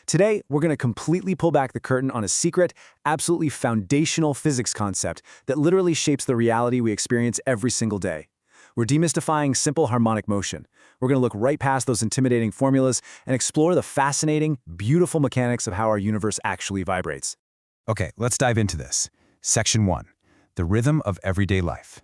Today, we're going to completely pull back the curtain on a secret, absolutely foundational physics concept that literally shapes the reality we experience every single day. We're demystifying simple harmonic motion. We're going to look right past those intimidating formulas and explore the fascinating, beautiful mechanics of how our universe actually vibrates. Okay, let's dive into this. Section 1. The rhythm of everyday life.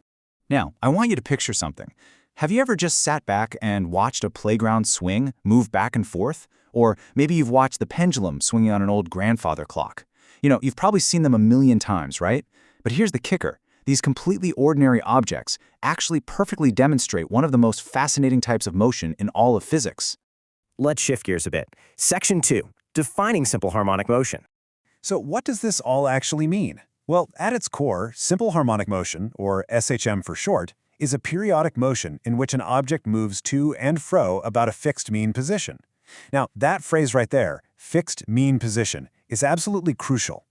Now, I want you to picture something. Have you ever just sat back and watched a playground swing move back and forth? Or maybe you've watched the pendulum swinging on an old grandfather clock. You've probably seen them a million times, right? But here's the kicker. These completely ordinary objects actually perfectly demonstrate one of the most fascinating types of motion in all of physics. Let's shift gears a bit. Section 2. Defining simple harmonic motion. So what does this all actually mean? Well, at its core, simple harmonic motion, or SHM for short, is a periodic motion in which an object moves to and fro about a fixed mean position. Now, that phrase right there, fixed mean position, is absolutely crucial.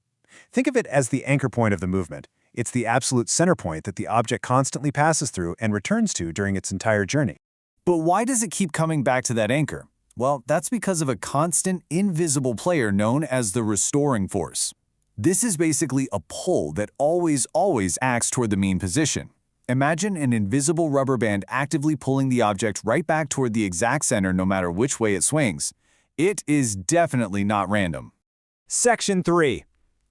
Think of it as the anchor point of the movement. It's the absolute center point that the object constantly passes through and returns to during its entire journey. But why does it keep coming back to that anchor? Well, that's because of a constant, invisible player known as the restoring force. This is basically a pull that always acts toward the mean position. Imagine an invisible rubber band actively pulling the object right back toward the exact center no matter which way it swings. It is definitely not random. Section 3.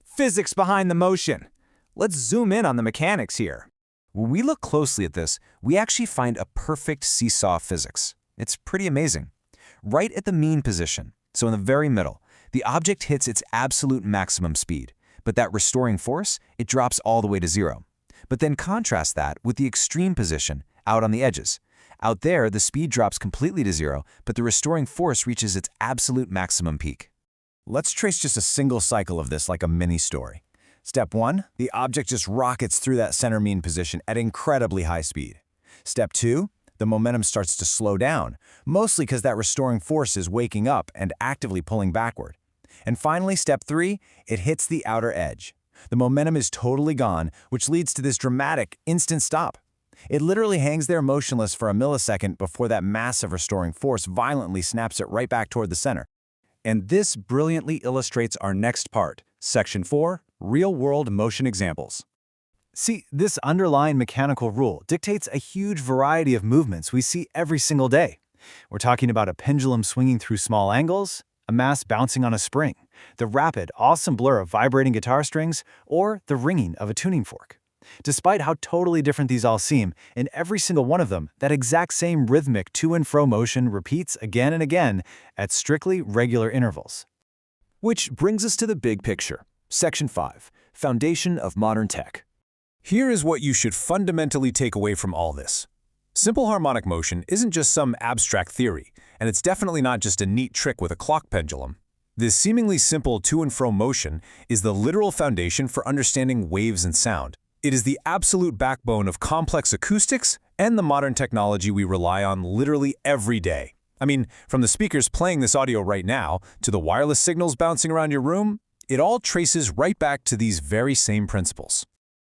Physics behind the motion. Let's zoom in on the mechanics here. When we look closely at this, we actually find a perfect seesaw of physics. It's pretty amazing. Right at the mean position, so in the very middle, the object hits its absolute maximum speed, but that restoring force, it drops all the way to zero. But then contrast that with the extreme position, out on the edges. Out there, the speed drops completely to zero, but the restoring force reaches its absolute maximum peak. Let's trace just a single cycle of this like a mini story. Step 1, the object just rockets through that center mean position at incredibly high speed. Step 2, the momentum starts to slow down, mostly because that restoring force is waking up and actively pulling backward. And finally, step 3, it hits the outer edge. The momentum is totally gone, which leads to this dramatic, instant stop. It literally hangs there motionless for a millisecond before that massive restoring force violently snaps it right back toward the center. And this brilliantly illustrates our next part, Section 4, Real-World Motion Examples. See, this underlying mechanical rule dictates a huge variety of movements we see every single day. We're talking about a pendulum swinging through small angles, a mass bouncing on a spring, the rapid, awesome blur of vibrating guitar strings, or the ringing of a tuning fork. Despite how totally different these all seem, in every single one of them, that exact same rhythmic to and fro motion repeats again and again at strictly regular intervals. Which brings us to the big picture. Section 5. Foundation of modern tech. Here is what you should fundamentally take away from all this. Simple harmonic motion isn't just some abstract theory, and it's definitely not just a neat trick with a clock pendulum. This seemingly simple to and fro motion is the literal foundation for understanding waves and sound. It is the absolute backbone of complex acoustics and the modern technology we rely on literally every day. I mean, from the speakers playing this audio right now to the wireless signals bouncing around your room, it all traces right back to these very same principles.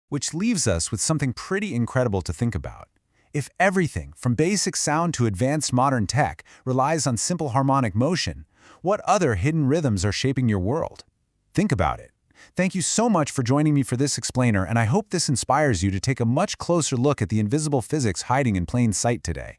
Which leaves us with something pretty incredible to think about. If everything, from basic sound to advanced modern tech, relies on simple harmonic motion, what other hidden rhythms are shaping your world? Think about it. Thank you so much for joining me for this explainer, and I hope this inspires you to take a much closer look at the invisible physics hiding in plain sight today.